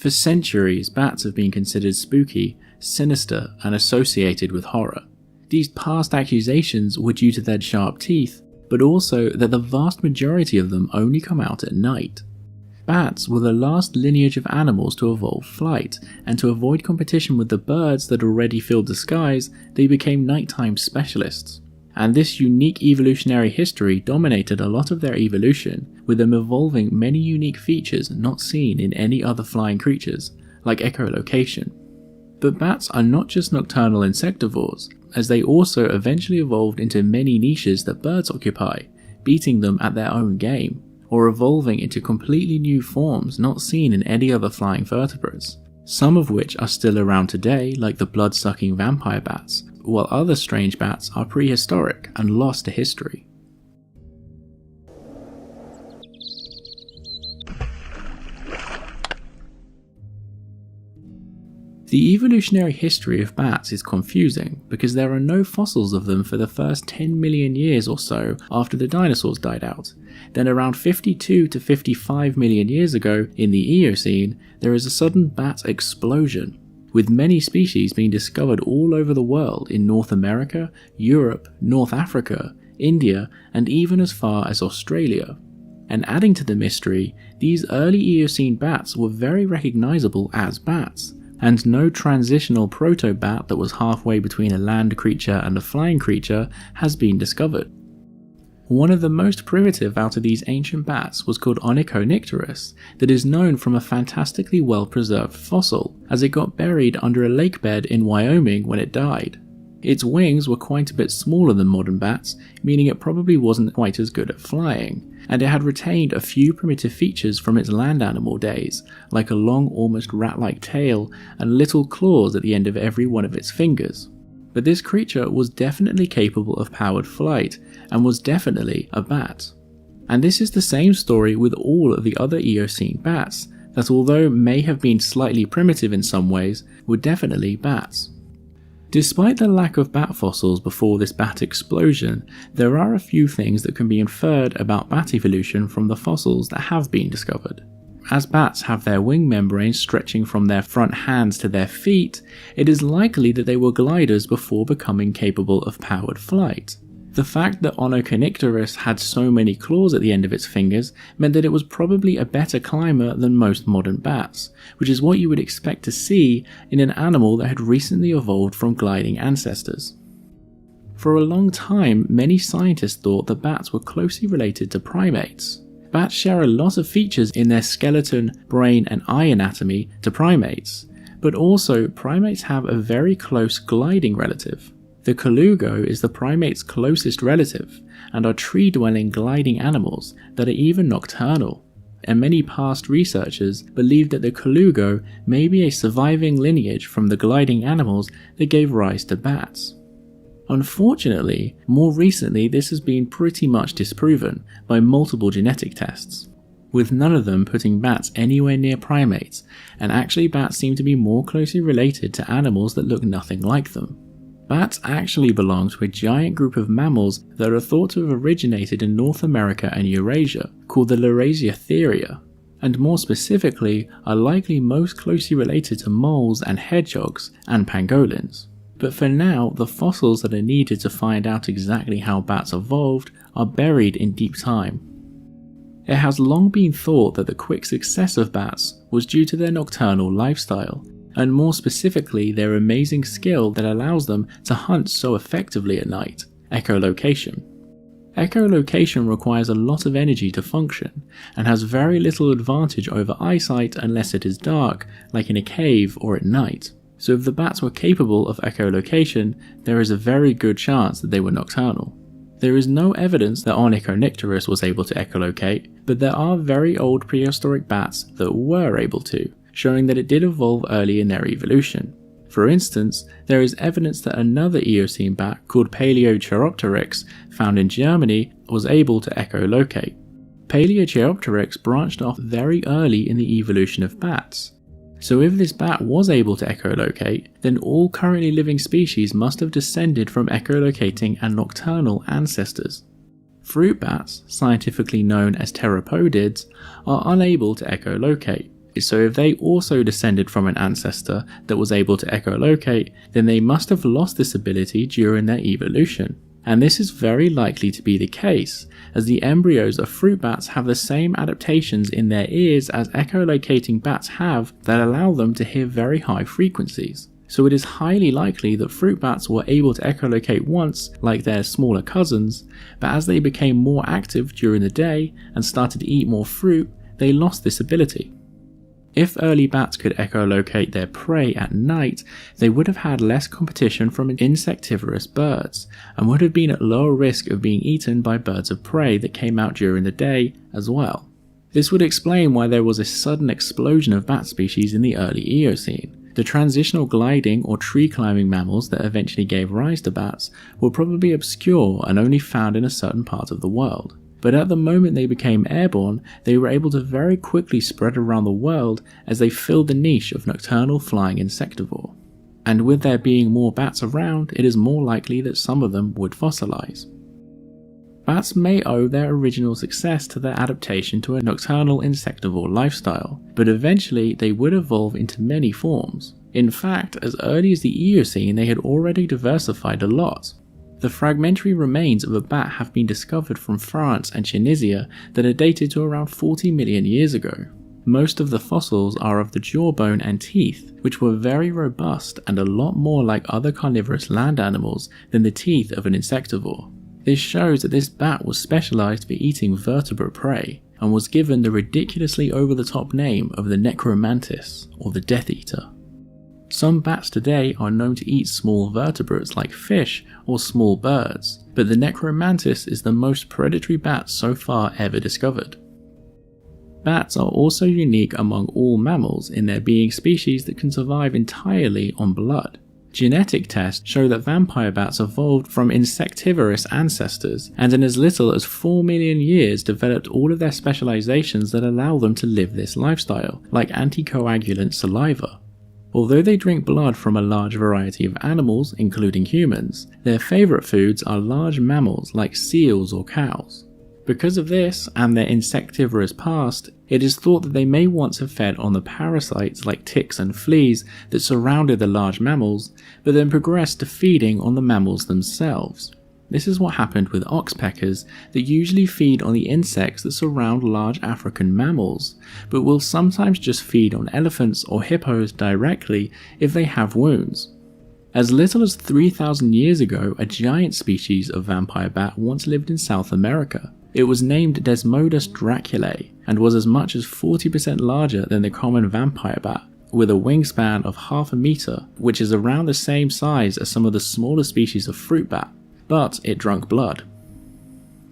For centuries, bats have been considered spooky, sinister, and associated with horror. These past accusations were due to their sharp teeth, but also that the vast majority of them only come out at night. Bats were the last lineage of animals to evolve flight, and to avoid competition with the birds that already filled the skies, they became nighttime specialists. And this unique evolutionary history dominated a lot of their evolution, with them evolving many unique features not seen in any other flying creatures, like echolocation. But bats are not just nocturnal insectivores, as they also eventually evolved into many niches that birds occupy, beating them at their own game, or evolving into completely new forms not seen in any other flying vertebrates, some of which are still around today, like the blood-sucking vampire bats, while other strange bats are prehistoric and lost to history. The evolutionary history of bats is confusing because there are no fossils of them for the first 10 million years or so after the dinosaurs died out. Then around 52 to 55 million years ago, in the Eocene, there is a sudden bat explosion, with many species being discovered all over the world in North America, Europe, North Africa, India, and even as far as Australia. And adding to the mystery, these early Eocene bats were very recognizable as bats, and no transitional proto-bat that was halfway between a land creature and a flying creature has been discovered. One of the most primitive out of these ancient bats was called Onychonycterus, that is known from a fantastically well-preserved fossil, as it got buried under a lake bed in Wyoming when it died. Its wings were quite a bit smaller than modern bats, meaning it probably wasn't quite as good at flying, and it had retained a few primitive features from its land animal days, like a long, almost rat-like tail and little claws at the end of every one of its fingers. But this creature was definitely capable of powered flight, and was definitely a bat. And this is the same story with all of the other Eocene bats, that although may have been slightly primitive in some ways, were definitely bats. Despite the lack of bat fossils before this bat explosion, there are a few things that can be inferred about bat evolution from the fossils that have been discovered. As bats have their wing membranes stretching from their front hands to their feet, it is likely that they were gliders before becoming capable of powered flight. The fact that Onychonycterus had so many claws at the end of its fingers meant that it was probably a better climber than most modern bats, which is what you would expect to see in an animal that had recently evolved from gliding ancestors. For a long time, many scientists thought that bats were closely related to primates. Bats share a lot of features in their skeleton, brain, and eye anatomy to primates, but also primates have a very close gliding relative. The colugo is the primate's closest relative, and are tree-dwelling gliding animals that are even nocturnal, and many past researchers believe that the colugo may be a surviving lineage from the gliding animals that gave rise to bats. Unfortunately, more recently this has been pretty much disproven by multiple genetic tests, with none of them putting bats anywhere near primates, and actually bats seem to be more closely related to animals that look nothing like them. Bats actually belong to a giant group of mammals that are thought to have originated in North America and Eurasia, called the Laurasiatheria, and more specifically are likely most closely related to moles and hedgehogs and pangolins. But for now, the fossils that are needed to find out exactly how bats evolved are buried in deep time. It has long been thought that the quick success of bats was due to their nocturnal lifestyle, and more specifically their amazing skill that allows them to hunt so effectively at night, echolocation. Echolocation requires a lot of energy to function, and has very little advantage over eyesight unless it is dark, like in a cave or at night. So if the bats were capable of echolocation, there is a very good chance that they were nocturnal. There is no evidence that Onychonycterus was able to echolocate, but there are very old prehistoric bats that were able to, showing that it did evolve early in their evolution. For instance, there is evidence that another Eocene bat called Paleochiropteryx, found in Germany, was able to echolocate. Paleochiropteryx branched off very early in the evolution of bats. So if this bat was able to echolocate, then all currently living species must have descended from echolocating and nocturnal ancestors. Fruit bats, scientifically known as pteropodids, are unable to echolocate, So if they also descended from an ancestor that was able to echolocate, then they must have lost this ability during their evolution. And this is very likely to be the case, as the embryos of fruit bats have the same adaptations in their ears as echolocating bats have that allow them to hear very high frequencies. So it is highly likely that fruit bats were able to echolocate once, like their smaller cousins, but as they became more active during the day and started to eat more fruit, they lost this ability. If early bats could echolocate their prey at night, they would have had less competition from insectivorous birds, and would have been at lower risk of being eaten by birds of prey that came out during the day as well. This would explain why there was a sudden explosion of bat species in the early Eocene. The transitional gliding or tree climbing mammals that eventually gave rise to bats were probably obscure and only found in a certain part of the world. But at the moment they became airborne, they were able to very quickly spread around the world as they filled the niche of nocturnal flying insectivore. And with there being more bats around, it is more likely that some of them would fossilize. Bats may owe their original success to their adaptation to a nocturnal insectivore lifestyle, but eventually they would evolve into many forms. In fact, as early as the Eocene they had already diversified a lot. The fragmentary remains of a bat have been discovered from France and Tunisia that are dated to around 40 million years ago. Most of the fossils are of the jawbone and teeth, which were very robust and a lot more like other carnivorous land animals than the teeth of an insectivore. This shows that this bat was specialized for eating vertebrate prey, and was given the ridiculously over-the-top name of the necromantis, or the Death Eater. Some bats today are known to eat small vertebrates like fish or small birds, but the necromantis is the most predatory bat so far ever discovered. Bats are also unique among all mammals in there being species that can survive entirely on blood. Genetic tests show that vampire bats evolved from insectivorous ancestors, and in as little as 4 million years developed all of their specializations that allow them to live this lifestyle, like anticoagulant saliva. Although they drink blood from a large variety of animals, including humans, their favorite foods are large mammals like seals or cows. Because of this, and their insectivorous past, it is thought that they may once have fed on the parasites like ticks and fleas that surrounded the large mammals, but then progressed to feeding on the mammals themselves. This is what happened with oxpeckers that usually feed on the insects that surround large African mammals, but will sometimes just feed on elephants or hippos directly if they have wounds. As little as 3,000 years ago, a giant species of vampire bat once lived in South America. It was named Desmodus draculae and was as much as 40% larger than the common vampire bat, with a wingspan of half a meter, which is around the same size as some of the smaller species of fruit bat. But it drank blood.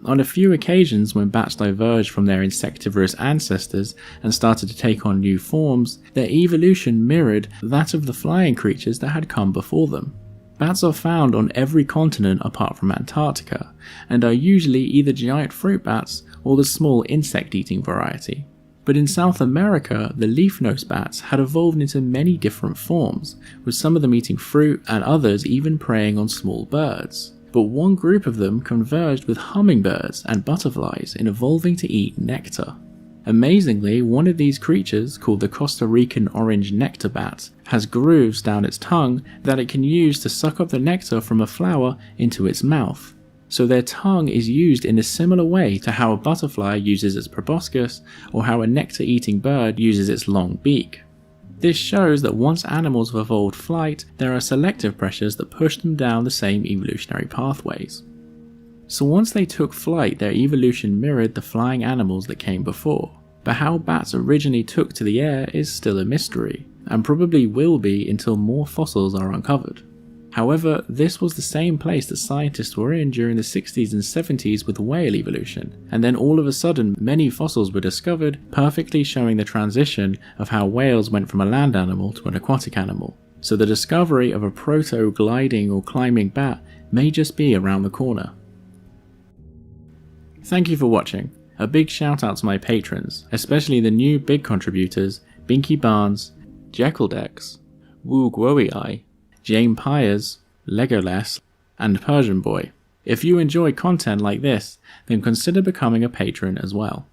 On a few occasions when bats diverged from their insectivorous ancestors and started to take on new forms, their evolution mirrored that of the flying creatures that had come before them. Bats are found on every continent apart from Antarctica, and are usually either giant fruit bats or the small insect-eating variety. But in South America, the leaf-nosed bats had evolved into many different forms, with some of them eating fruit and others even preying on small birds. But one group of them converged with hummingbirds and butterflies in evolving to eat nectar. Amazingly, one of these creatures, called the Costa Rican orange nectar bat, has grooves down its tongue that it can use to suck up the nectar from a flower into its mouth. So their tongue is used in a similar way to how a butterfly uses its proboscis, or how a nectar-eating bird uses its long beak. This shows that once animals have evolved flight, there are selective pressures that push them down the same evolutionary pathways. So once they took flight, their evolution mirrored the flying animals that came before. But how bats originally took to the air is still a mystery, and probably will be until more fossils are uncovered. However, this was the same place that scientists were in during the 60s and 70s with whale evolution, and then all of a sudden many fossils were discovered, perfectly showing the transition of how whales went from a land animal to an aquatic animal. So the discovery of a proto-gliding or climbing bat may just be around the corner. Thank you for watching. A big shout out to my patrons, especially the new big contributors Binky Barnes, Jekylldex, Woo Guowei, Jane Pyers, Legolas, and Persian Boy. If you enjoy content like this, then consider becoming a patron as well.